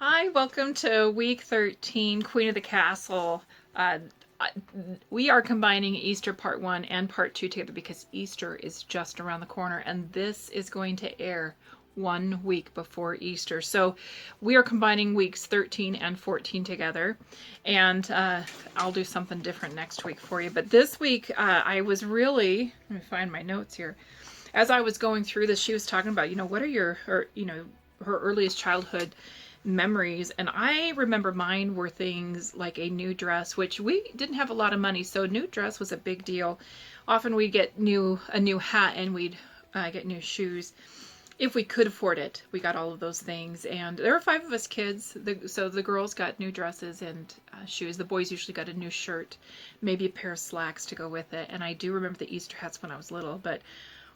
Hi, welcome to week 13, Queen of the Castle. Uh, we are combining Easter part 1 and part 2 together because Easter is just around the corner and this is going to air 1 week before Easter. So we are combining weeks 13 and 14 together, and I'll do something different next week for you. But this week, I was really, let me find my notes here. As I was going through this, she was talking about, what are her earliest childhood memories, and I remember mine were things like a new dress, which we didn't have a lot of money, so new dress was a big deal. Often we'd get a new hat, and we'd get new shoes if we could afford it. We got all of those things, and there were 5 of us kids, so the girls got new dresses and shoes. The boys usually got a new shirt, maybe a pair of slacks to go with it. And I do remember the Easter hats when I was little, but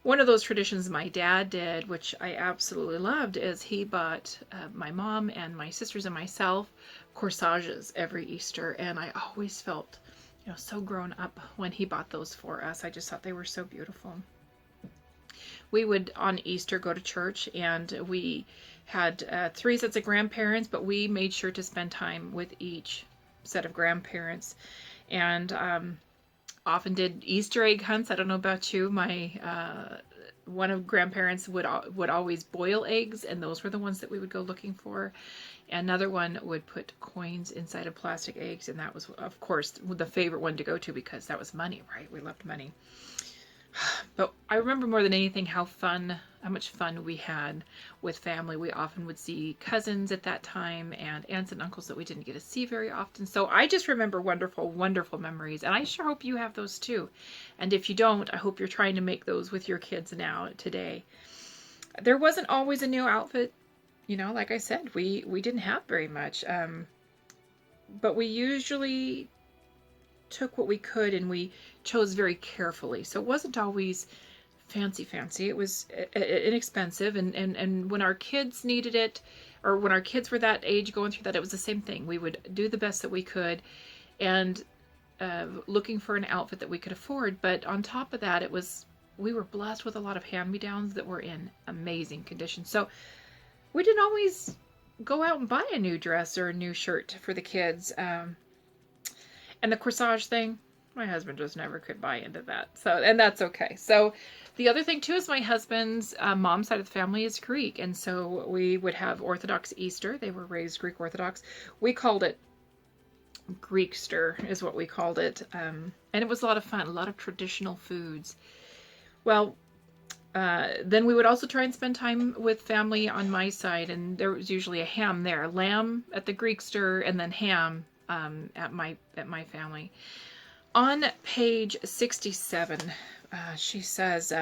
one of those traditions my dad did, which I absolutely loved, is he bought my mom and my sisters and myself corsages every Easter, and I always felt, so grown up when he bought those for us. I just thought they were so beautiful. We would on Easter go to church, and we had 3 sets of grandparents, but we made sure to spend time with each set of grandparents, and often did Easter egg hunts. I don't know about you. My one of grandparents would always boil eggs, and those were the ones that we would go looking for. Another one would put coins inside of plastic eggs, and that was, of course, the favorite one to go to because that was money, right? We loved money. But I remember more than anything how much fun we had with family. We often would see cousins at that time and aunts and uncles that we didn't get to see very often. So I just remember wonderful, wonderful memories. And I sure hope you have those too. And if you don't, I hope you're trying to make those with your kids now, today. There wasn't always a new outfit. Like I said, we didn't have very much. But we usually took what we could and we chose very carefully. So it wasn't always fancy. It was inexpensive. And when our kids needed it, or when our kids were that age going through that, it was the same thing. We would do the best that we could, and looking for an outfit that we could afford. But on top of that, we were blessed with a lot of hand-me-downs that were in amazing condition. So we didn't always go out and buy a new dress or a new shirt for the kids. And the corsage thing, my husband just never could buy into that. So, and that's okay. So the other thing too is my husband's mom's side of the family is Greek. And so we would have Orthodox Easter. They were raised Greek Orthodox. We called it Greekster is what we called it. And it was a lot of fun, a lot of traditional foods. Well, then we would also try and spend time with family on my side, and there was usually a ham there, lamb at the Greekster, and then ham at my family. On page 67, she says,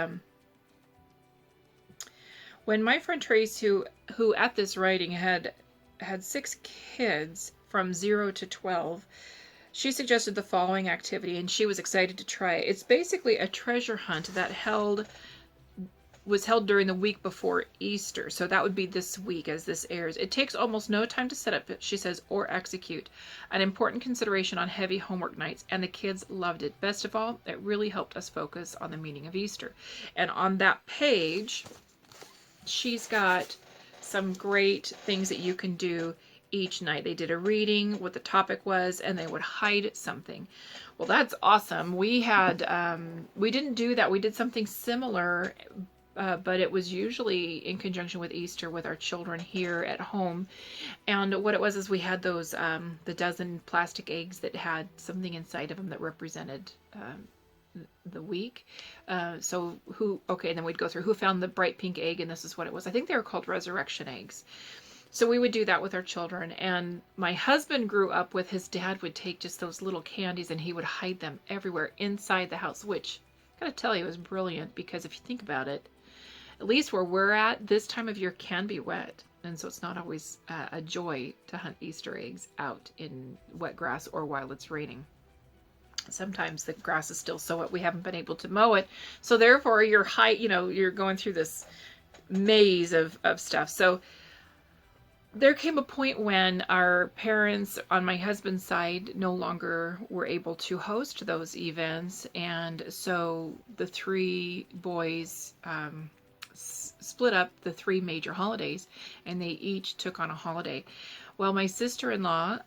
when my friend Trace, who at this writing had 6 kids from 0 to 12, she suggested the following activity, and she was excited to try it. It's basically a treasure hunt that was held during the week before Easter. So that would be this week as this airs. It takes almost no time to set up, she says, or execute. An important consideration on heavy homework nights, and the kids loved it. Best of all, it really helped us focus on the meaning of Easter. And on that page, she's got some great things that you can do each night. They did a reading, what the topic was, and they would hide something. Well, that's awesome. We didn't do that. We did something similar, but it was usually in conjunction with Easter with our children here at home. And what it was is we had those, the dozen plastic eggs that had something inside of them that represented the week. And then we'd go through who found the bright pink egg, and this is what it was. I think they were called resurrection eggs. So we would do that with our children. And my husband grew up with his dad would take just those little candies and he would hide them everywhere inside the house, which I gotta tell you was brilliant, because if you think about it, at least where we're at, this time of year can be wet. And so it's not always a joy to hunt Easter eggs out in wet grass or while it's raining. Sometimes the grass is still so wet we haven't been able to mow it. So therefore you're going through this maze of stuff. So there came a point when our parents on my husband's side no longer were able to host those events. And so the 3 boys split up the 3 major holidays, and they each took on a holiday. Well, my sister-in-law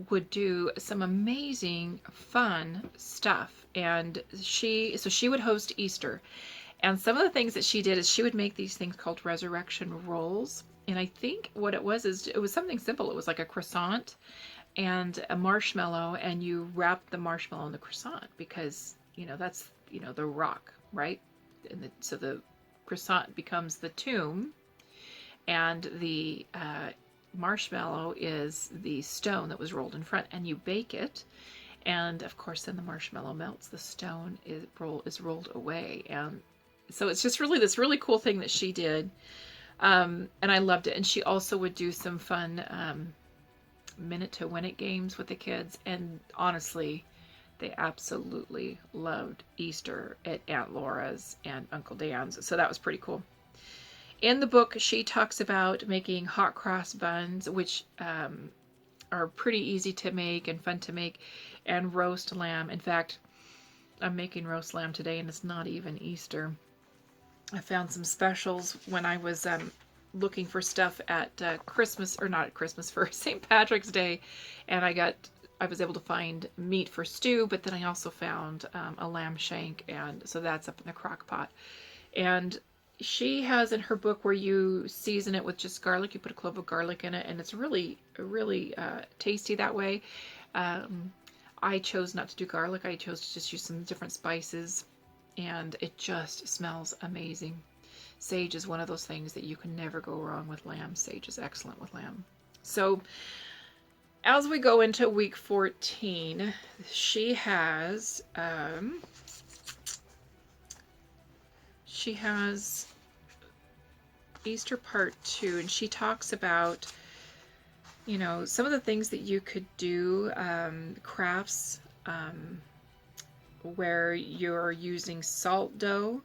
would do some amazing fun stuff, and she would host Easter, and some of the things that she did is she would make these things called resurrection rolls. And I think what it was is it was something simple. It was like a croissant and a marshmallow, and you wrap the marshmallow in the croissant because that's the rock, right? And so the croissant becomes the tomb, and the marshmallow is the stone that was rolled in front, and you bake it. And of course, then the marshmallow melts, the stone is rolled away, and so it's just really this really cool thing that she did, and I loved it. And she also would do some fun minute to win it games with the kids, and honestly, they absolutely loved Easter at Aunt Laura's and Uncle Dan's, so that was pretty cool. In the book, she talks about making hot cross buns, which are pretty easy to make and fun to make, and roast lamb. In fact, I'm making roast lamb today, and it's not even Easter. I found some specials when I was looking for stuff at Christmas, or not at Christmas, for St. Patrick's Day, and I was able to find meat for stew, but then I also found a lamb shank, and so that's up in the crock pot. And she has in her book where you season it with just garlic. You put a clove of garlic in it, and it's really, really tasty that way. I chose not to do garlic. I chose to just use some different spices, and it just smells amazing. Sage is one of those things that you can never go wrong with lamb. Sage is excellent with lamb. So as we go into week 14, she has Easter part 2, and she talks about some of the things that you could do, crafts where you're using salt dough,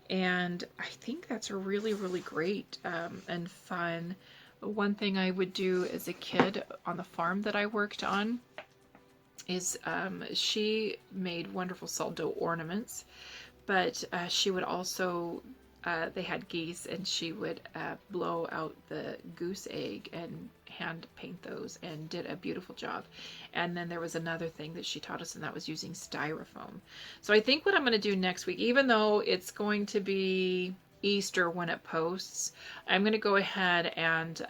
and I think that's really, really great and fun. One thing I would do as a kid on the farm that I worked on is she made wonderful salt dough ornaments, but she would also, they had geese, and she would blow out the goose egg and hand paint those, and did a beautiful job. And then there was another thing that she taught us, and that was using styrofoam. So I think what I'm going to do next week, even though it's going to be Easter when it posts, I'm going to go ahead and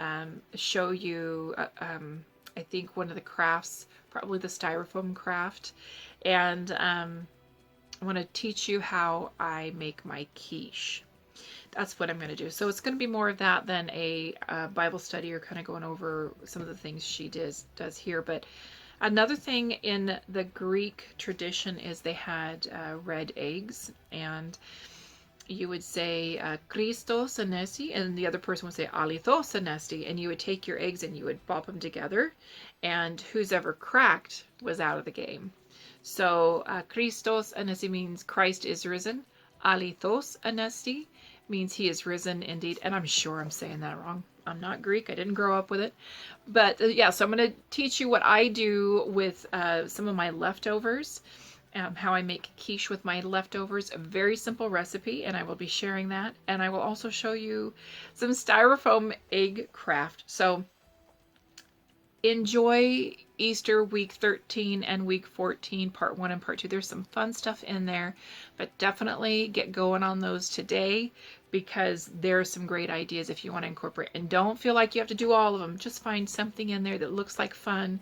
show you I think one of the crafts, probably the styrofoam craft, and I want to teach you how I make my quiche. That's what I'm going to do. So it's going to be more of that than a Bible study, or kind of going over some of the things she does here. But another thing in the Greek tradition is they had red eggs, and you would say Christos anesti, and the other person would say alithos anesti, and you would take your eggs and you would bop them together, and who's ever cracked was out of the game. So Christos anesti means Christ is risen. Alithos anesti means he is risen indeed. And I'm sure I'm saying that wrong. I'm not Greek. I didn't grow up with it. But yeah, so I'm going to teach you what I do with some of my leftovers, how I make quiche with my leftovers. A very simple recipe, and I will be sharing that. And I will also show you some styrofoam egg craft. So enjoy Easter week 13 and week 14, part 1 and part 2. There's some fun stuff in there, but definitely get going on those today, because there's some great ideas if you want to incorporate. And don't feel like you have to do all of them. Just find something in there that looks like fun,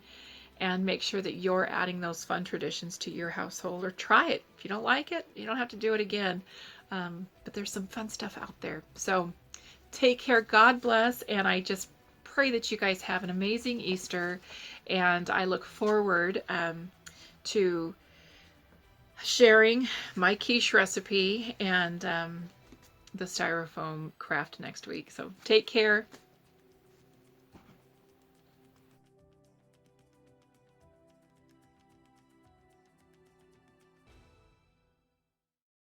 and make sure that you're adding those fun traditions to your household, or try it. If you don't like it, you don't have to do it again. But there's some fun stuff out there. So take care. God bless. And I just pray that you guys have an amazing Easter, and I look forward to sharing my quiche recipe and the styrofoam craft next week. So take care.